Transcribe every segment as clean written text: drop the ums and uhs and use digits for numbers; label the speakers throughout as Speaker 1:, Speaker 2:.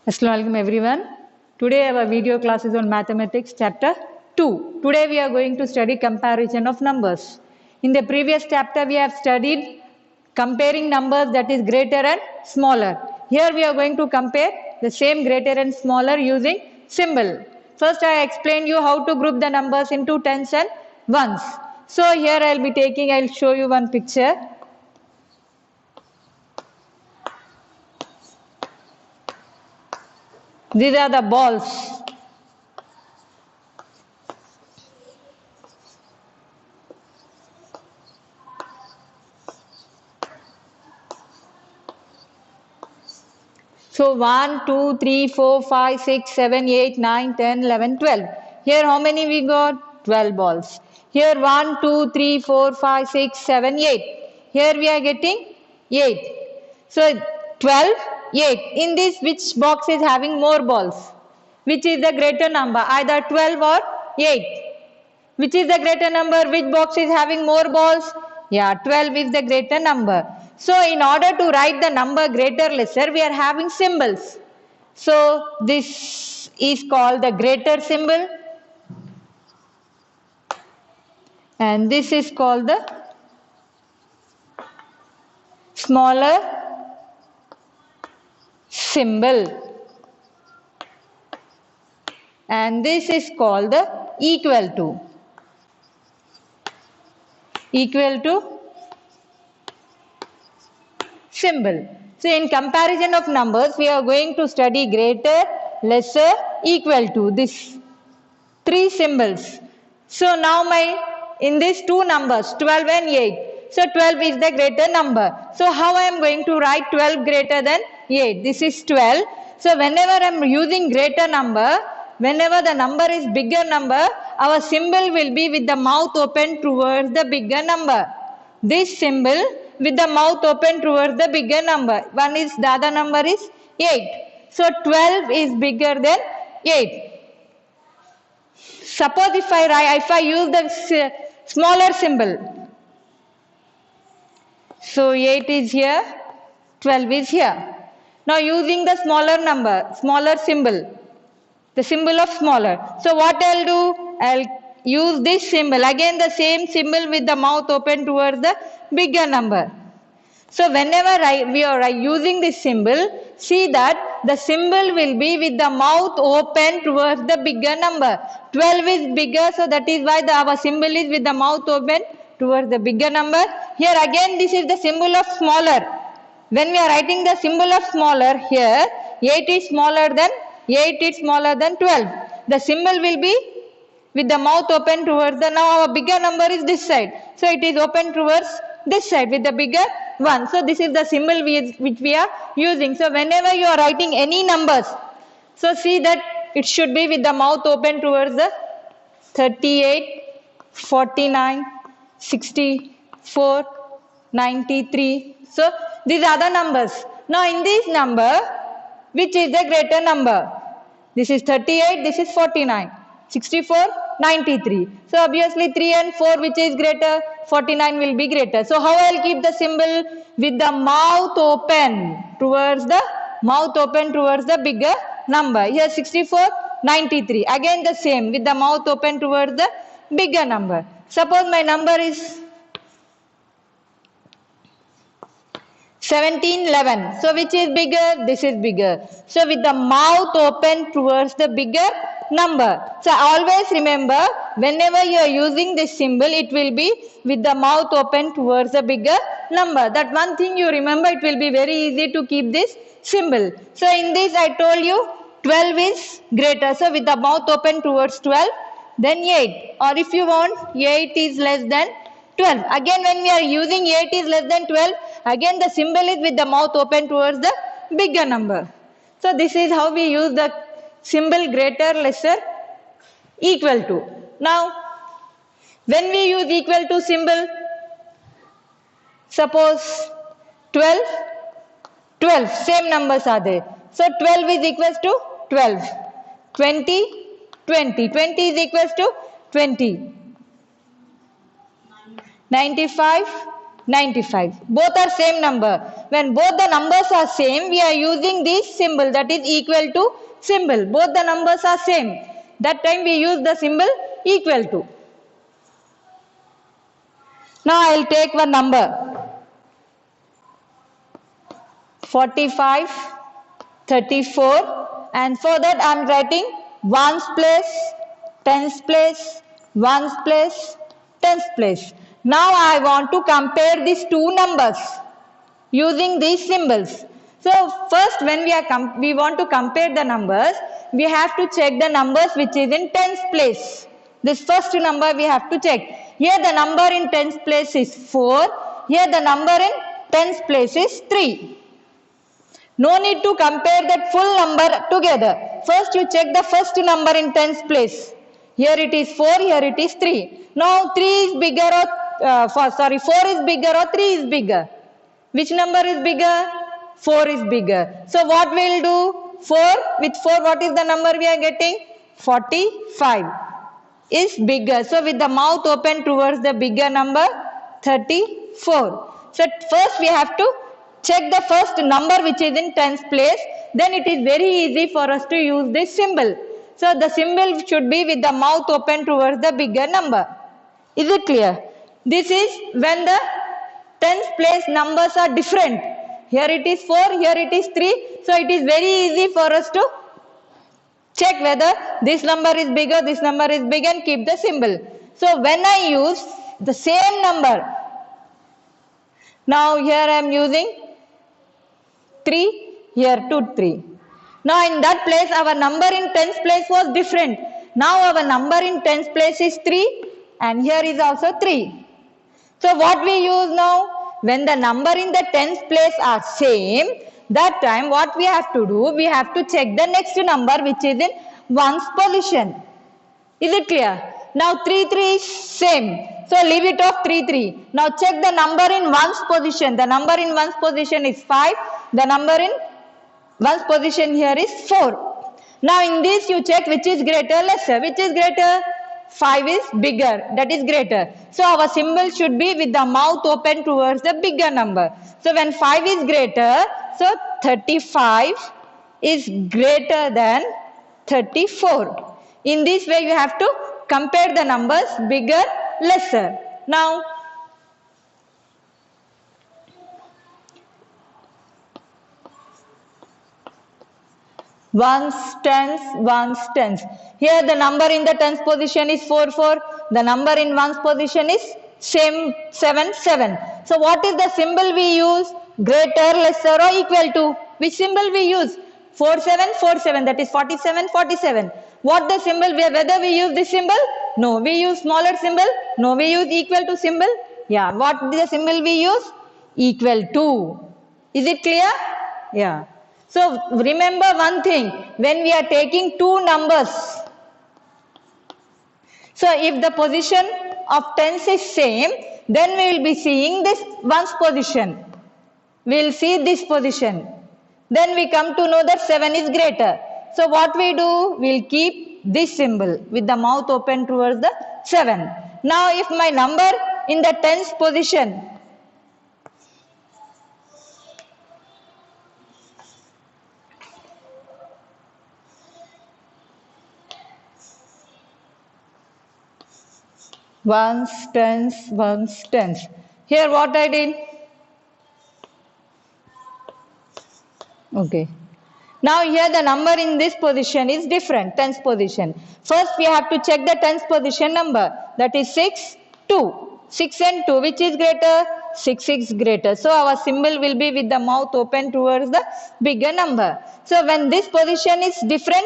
Speaker 1: Assalamualaikum everyone. Today our video class is on mathematics chapter 2. Today we are going to study comparison of numbers. In the previous chapter we have studied comparing numbers that is greater and smaller. Here we are going to compare the same greater and smaller using symbol. First I explained you how to group the numbers into tens and ones. So here I'll show you one picture. These are the balls. So 1, 2, 3, 4, 5, 6, 7, 8, 9, 10, 11, 12. Here how many we got? 12 balls. Here 1, 2, 3, 4, 5, 6, 7, 8. Here we are getting 8. So 12, 8. In this, which box is having more balls? Which is the greater number? Either 12 or 8. Which is the greater number? Which box is having more balls? Yeah, 12 is the greater number. So in order to write the number greater lesser, we are having symbols. So this is called the greater symbol. And this is called the smaller symbol. And this is called the equal to. Equal to symbol. So in comparison of numbers, we are going to study greater, lesser, equal to, these three symbols. So now in these two numbers, 12 and 8. So 12 is the greater number. So how I am going to write 12 greater than 8? This is 12. So whenever I am using greater number, whenever the number is bigger number, our symbol will be with the mouth open towards the bigger number. This symbol with the mouth open towards the bigger number. The other number is 8. So 12 is bigger than 8. Suppose if I use the smaller symbol. So 8 is here, 12 is here. Now using the smaller number, smaller symbol. The symbol of smaller. So what I'll do? I'll use this symbol. Again the same symbol with the mouth open towards the bigger number. So whenever we are using this symbol, see that the symbol will be with the mouth open towards the bigger number. 12 is bigger, so that is why our symbol is with the mouth open towards the bigger number. Here again this is the symbol of smaller. When we are writing the symbol of smaller, here 8 is smaller than 12. The symbol will be with the mouth open towards the, now our bigger number is this side. So it is open towards this side with the bigger one. So this is the symbol which we are using. So whenever you are writing any numbers, so see that it should be with the mouth open towards the 38, 49, 64, 93. So these are the numbers. Now in this number, which is the greater number? This is 38, this is 49, 64, 93. So obviously 3 and 4, which is greater? 49 will be greater. So how I will keep the symbol? With the mouth open towards the bigger number. Here 64, 93. Again the same with the mouth open towards the bigger number. Suppose my number is 1711. So which is bigger? This is bigger. So with the mouth open towards the bigger number. So always remember, whenever you are using this symbol, it will be with the mouth open towards the bigger number. That one thing you remember, it will be very easy to keep this symbol. So in this I told you 12 is greater. So with the mouth open towards 12, then 8. Or if you want, 8 is less than 12. Again when we are using 8 is less than 12, again the symbol is with the mouth open towards the bigger number. So this is how we use the symbol greater, lesser, equal to. Now when we use equal to symbol, suppose 12, 12, same numbers are there. So 12 is equals to 12, 20, 20, 20 is equals to 20, 95, 95. Both are same number. When both the numbers are same, we are using this symbol, that is equal to symbol. Both the numbers are same. That time we use the symbol equal to. Now I will take one number 45, 34, and for that I am writing ones place, tens place, ones place, tens place. Now I want to compare these two numbers using these symbols. So first, when we want to compare the numbers, we have to check the numbers which is in tens place. This first number we have to check. Here the number in tens place is 4. Here the number in tens place is 3. No need to compare that full number together. First you check the first number in tens place. Here it is 4, here it is 3. Now 3 is bigger or 4 is bigger or 3 is bigger? Which number is bigger? 4 is bigger. So what we will do? 4, with 4 what is the number we are getting? 45 is bigger. So with the mouth open towards the bigger number 34. So first we have to check the first number which is in tens place. Then it is very easy for us to use this symbol. So the symbol should be with the mouth open towards the bigger number. Is it clear? This is when the tens place numbers are different. Here it is 4, here it is 3. So it is very easy for us to check whether this number is bigger, this number is big, and keep the symbol. So when I use the same number, now here I am using 3, here 2, 3. Now in that place our number in tens place was different. Now our number in tens place is 3 and here is also 3. So what we use now? When the number in the tens place are same, that time what we have to do? We have to check the next number which is in ones position. Is it clear? Now 3, 3 is same. So leave it off 3, 3. Now check the number in ones position. The number in ones position is 5. The number in ones position here is 4. Now in this you check which is greater, lesser. Which is greater? 5 is bigger, that is greater. So our symbol should be with the mouth open towards the bigger number. So when 5 is greater, so 35 is greater than 34. In this way you have to compare the numbers bigger, lesser. Now ones, tens, ones, tens. Here the number in the tens position is 4, 4. The number in ones position is same 7, 7. So what is the symbol we use? Greater, lesser or equal to? Which symbol we use? 4, 7, 4, 7. That is 47, 47. What the symbol? Whether we use this symbol? No. We use smaller symbol? No. We use equal to symbol? Yeah. What is the symbol we use? Equal to. Is it clear? Yeah. So remember one thing, when we are taking two numbers, so if the position of tens is same, then we will be seeing this ones position. We will see this position. Then we come to know that 7 is greater. So what we do, we will keep this symbol with the mouth open towards the 7. Now if my number in the tens position ones, tens, ones, tens. Here what I did? Okay. Now here the number in this position is different, tens position. First we have to check the tens position number. That is 6, 2. 6 and 2, which is greater? 6 is greater. So our symbol will be with the mouth open towards the bigger number. So when this position is different,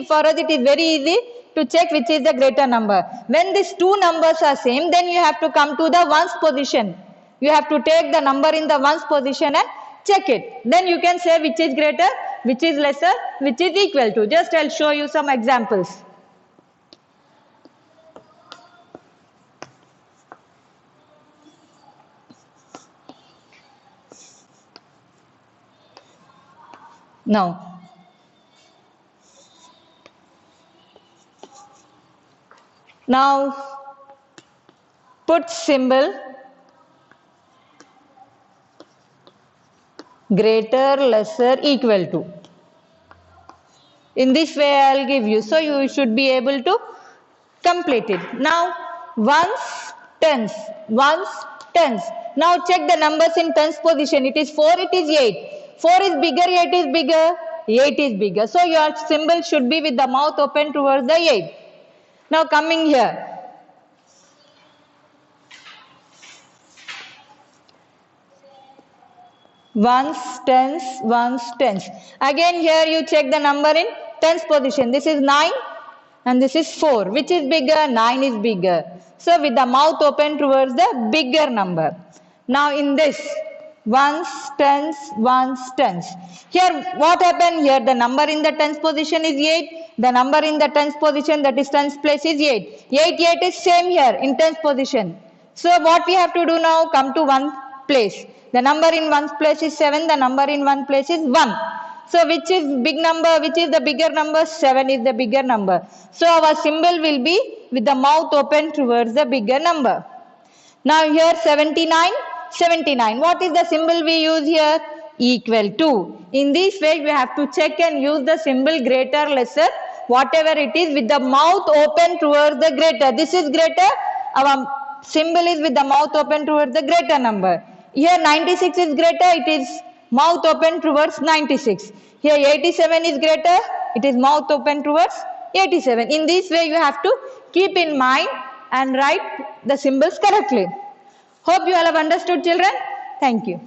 Speaker 1: for us it is very easy to check which is the greater number. When these two numbers are same, then you have to come to the ones position. You have to take the number in the ones position and check it. Then you can say which is greater, which is lesser, which is equal to. Just I'll show you some examples. Now put symbol greater, lesser, equal to. In this way I will give you. So you should be able to complete it. Now ones, tens, ones, tens. Now check the numbers in tens position. It is 4, it is 8. 4 is bigger, 8 is bigger, 8 is bigger. So your symbol should be with the mouth open towards the 8. Now coming here. Ones, tens, ones, tens. Again here you check the number in tens position. This is 9 and this is 4. Which is bigger? 9 is bigger. So with the mouth open towards the bigger number. Now in this, ones, tens, ones, tens. Here what happened? Here the number in the tens position is 8. The number in the tens position, that is tens place, is 8. 8, 8 is same here in tens position. So what we have to do now? Come to one place. The number in one place is 7. The number in one place is 1. So which is big number? Which is the bigger number? 7 is the bigger number. So our symbol will be with the mouth open towards the bigger number. Now here 79. 79. What is the symbol we use here? Equal to. In this way we have to check and use the symbol greater, lesser, whatever it is, with the mouth open towards the greater. This is greater. Our symbol is with the mouth open towards the greater number. Here 96 is greater, it is mouth open towards 96. Here 87 is greater, it is mouth open towards 87. In this way you have to keep in mind and write the symbols correctly. Hope you all have understood, children. Thank you.